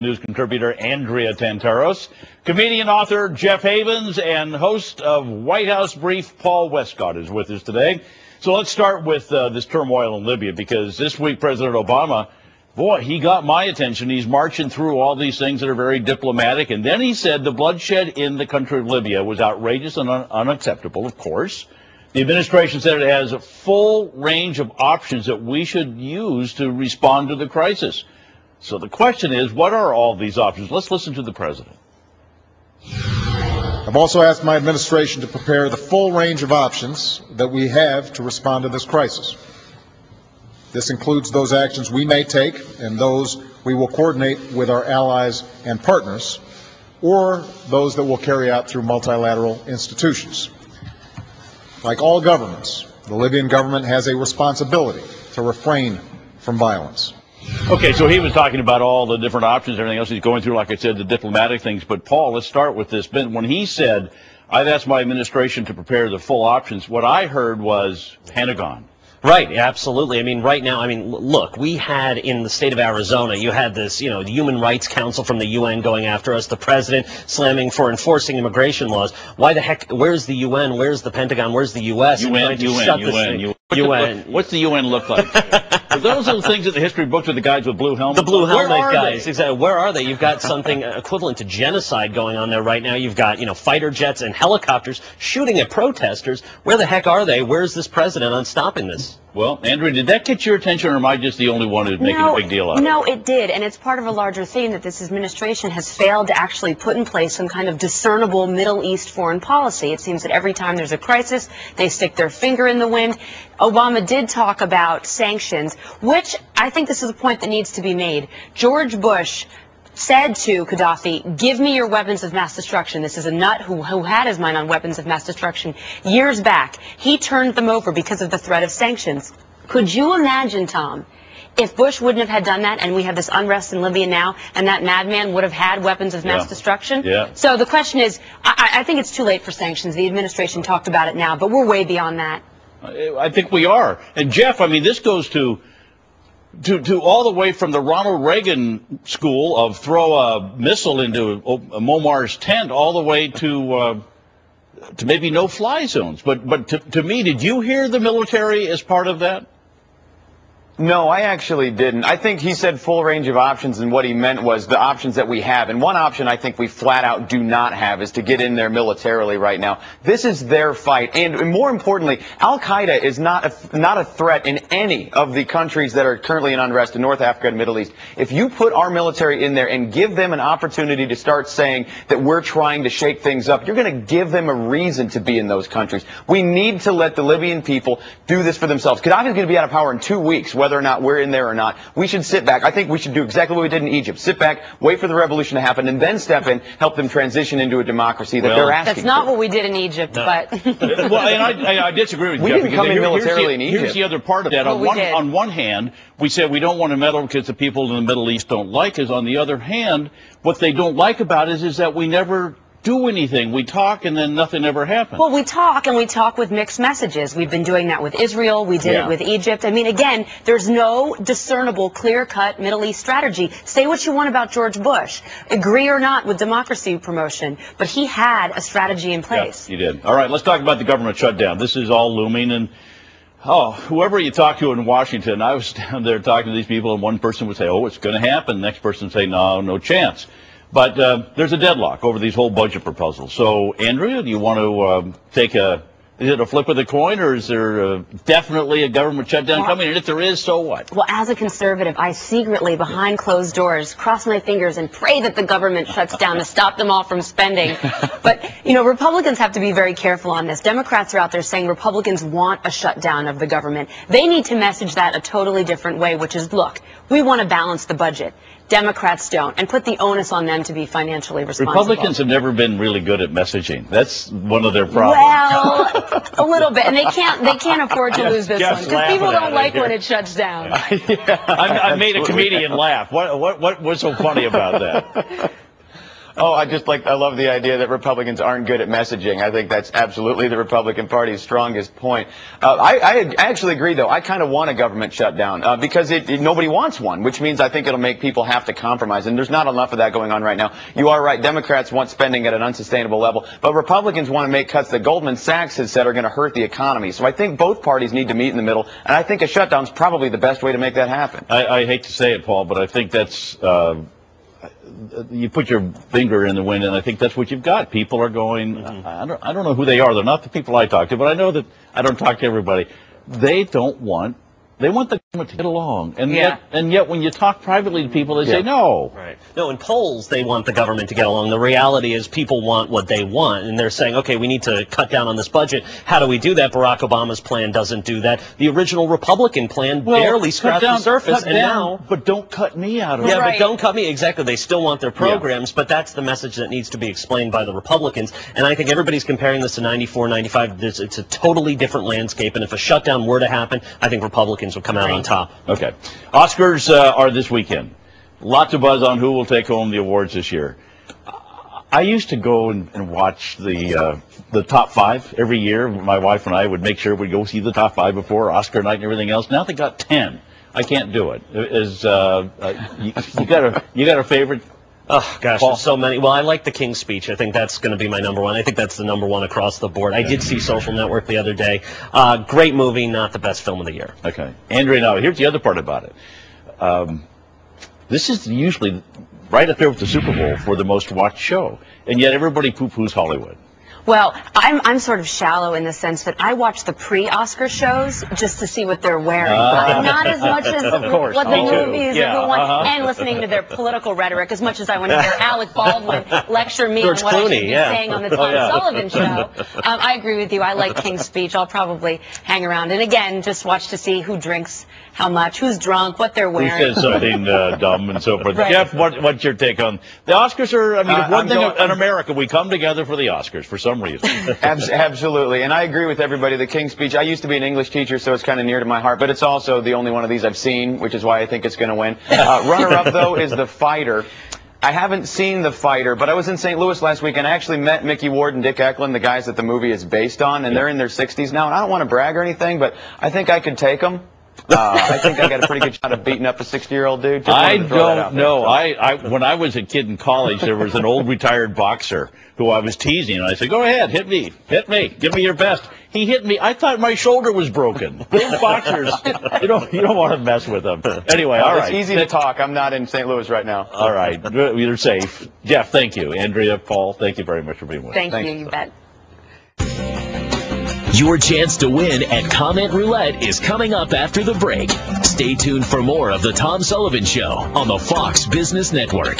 News contributor Andrea Tantaros, comedian author Jeff Havens, and host of White House Brief Paul Westcott is with us today. So let's start with this turmoil in Libya, because this week President Obama, boy, he got my attention. He's marching through all these things that are very diplomatic, and then he said the bloodshed in the country of Libya was outrageous and unacceptable, of course. The administration said it has a full range of options that we should use to respond to the crisis. So the question is, what are all these options? Let's listen to the president. I've also asked my administration to prepare the full range of options that we have to respond to this crisis. This includes those actions we may take and those we will coordinate with our allies and partners, or those that we'll carry out through multilateral institutions. Like all governments, the Libyan government has a responsibility to refrain from violence. Okay, so he was talking about all the different options and everything else. He's going through, like I said, the diplomatic things. But, Paul, let's start with this. When he said, I've asked my administration to prepare the full options, what I heard was Pentagon. Right, absolutely. I mean, right now, look, we had in the state of Arizona, you had this, the Human Rights Council from the UN going after us, the president slamming for enforcing immigration laws. Why the heck, where's the UN, where's the Pentagon, where's the U.S.? UN. What's the UN look like? Those are the things in the history books with the guys with blue helmets. The blue helmet guys, exactly. Where are they? You've got something equivalent to genocide going on there right now. You've got, fighter jets and helicopters shooting at protesters. Where the heck are they? Where's this president on stopping this? Well, Andrea, did that get your attention, or am I just the only one who's making a big deal out of it? No, it did, and it's part of a larger theme that this administration has failed to actually put in place some kind of discernible Middle East foreign policy. It seems that every time there's a crisis, they stick their finger in the wind. Obama did talk about sanctions, which I think this is a point that needs to be made. George Bush said to Gaddafi, give me your weapons of mass destruction. This is a nut who had his mind on weapons of mass destruction years back. He turned them over because of the threat of sanctions. Could you imagine, Tom, if Bush wouldn't have had done that, and we have this unrest in Libya now, and that madman would have had weapons of mass destruction? Yeah. So the question is, I think it's too late for sanctions. The administration talked about it now, but we're way beyond that. I think we are. And, Jeff, this goes to all the way from the Ronald Reagan school of throw a missile into Muammar's tent, all the way to maybe no-fly zones. But to me, did you hear the military as part of that? No, I actually didn't. I think he said full range of options, and what he meant was the options that we have. And one option I think we flat out do not have is to get in there militarily right now. This is their fight. And more importantly, Al-Qaeda is not a threat in any of the countries that are currently in unrest in North Africa and Middle East. If you put our military in there and give them an opportunity to start saying that we're trying to shake things up, you're going to give them a reason to be in those countries. We need to let the Libyan people do this for themselves. Gaddafi is going to be out of power in 2 weeks, whether or not we're in there or not. We should sit back. I think we should do exactly what we did in Egypt. Sit back, wait for the revolution to happen, and then step in, help them transition into a democracy that they're asking for. That's not what we did in Egypt, but... Well, and I disagree with you. We didn't come in militarily in Egypt. Here's the other part of that. On one hand, we said we don't want to meddle because the people in the Middle East don't like us. On the other hand, what they don't like about us is that we never do anything. We talk and then nothing ever happens. Well, we talk, and we talk with mixed messages. We've been doing that with Israel. We did it with Egypt. Again, there's no discernible, clear-cut Middle East strategy. Say what you want about George Bush. Agree or not with democracy promotion, but he had a strategy in place. Yeah, he did. All right, let's talk about the government shutdown. This is all looming, and whoever you talk to in Washington, I was down there talking to these people, and one person would say, oh, it's going to happen. The next person would say, no chance. But there's a deadlock over these whole budget proposals. So, Andrea, do you want to is it a flip of the coin, or is there definitely a government shutdown coming? And if there is, so what? Well, as a conservative, I secretly, behind closed doors, cross my fingers and pray that the government shuts down to stop them all from spending. But, Republicans have to be very careful on this. Democrats are out there saying Republicans want a shutdown of the government. They need to message that a totally different way, which is, look, we want to balance the budget. Democrats don't, and put the onus on them to be financially responsible. Republicans have never been really good at messaging. That's one of their problems. Well, a little bit, and they can't afford to lose this one, because people don't like when it shuts down. I made a comedian laugh. What was so funny about that? Oh, I love the idea that Republicans aren't good at messaging. I think that's absolutely the Republican Party's strongest point. I actually agree, though. I kind of want a government shutdown because nobody wants one, which means I think it'll make people have to compromise. And there's not enough of that going on right now. You are right. Democrats want spending at an unsustainable level, but Republicans want to make cuts that Goldman Sachs has said are going to hurt the economy. So I think both parties need to meet in the middle, and I think a shutdown's probably the best way to make that happen. I hate to say it, Paul, but I think that's you put your finger in the wind, and I think that's what you've got. People are going, I don't know who they are. They're not the people I talk to, but I know that I don't talk to everybody. They want the government to get along. And yet when you talk privately to people, they say no. Right. No, in polls, they want the government to get along. The reality is people want what they want, and they're saying, okay, we need to cut down on this budget. How do we do that? Barack Obama's plan doesn't do that. The original Republican plan barely scratched the surface, and now... But don't cut me out of it. Yeah, but don't cut me. Exactly. They still want their programs, but that's the message that needs to be explained by the Republicans. And I think everybody's comparing this to 94, 95. It's a totally different landscape, and if a shutdown were to happen, I think Republicans would come out on top. Okay. Oscars are this weekend. Lots of buzz on who will take home the awards this year. I used to go and watch the top 5 every year. My wife and I would make sure we'd go see the top 5 before Oscar night and everything else. Now they got 10. I can't do it. You got a favorite? Oh, gosh, there's so many. Well, I like The King's Speech. I think that's going to be my number one. I think that's the number one across the board. I did see Social Network the other day. Great movie, not the best film of the year. Okay. Andrea, now, here's the other part about it. This is usually right up there with the Super Bowl for the most watched show, and yet everybody poo-poos Hollywood. Well, I'm sort of shallow in the sense that I watch the pre-Oscar shows just to see what they're wearing, but not as much as what the movies and who won, and listening to their political rhetoric as much as I want to hear Alec Baldwin lecture me on what I should be saying on the Tom Sullivan show. I agree with you. I like King's Speech. I'll probably hang around and again just watch to see who drinks how much, who's drunk, what they're wearing. Who says something dumb and so forth. Right. Jeff, what's your take on the Oscars? One thing in America, we come together for the Oscars for some reason. Absolutely, and I agree with everybody. The King's Speech, I used to be an English teacher, so it's kind of near to my heart, but it's also the only one of these I've seen, which is why I think it's going to win. Runner-up, though, is The Fighter. I haven't seen The Fighter, but I was in St. Louis last week, and I actually met Mickey Ward and Dick Eklund, the guys that the movie is based on, and they're in their 60s now, and I don't want to brag or anything, but I think I could take them. I think I got a pretty good shot of beating up a 60-year-old dude. I don't know. When I was a kid in college, there was an old retired boxer who I was teasing, and I said, "Go ahead, hit me, give me your best." He hit me. I thought my shoulder was broken. Those boxers, you don't want to mess with them. Anyway, all right. It's easy to talk. I'm not in St. Louis right now. All right, you're safe. Jeff, thank you. Andrea, Paul, thank you very much for being with us. Thank you. You bet. Your chance to win at Comment Roulette is coming up after the break. Stay tuned for more of the Tom Sullivan Show on the Fox Business Network.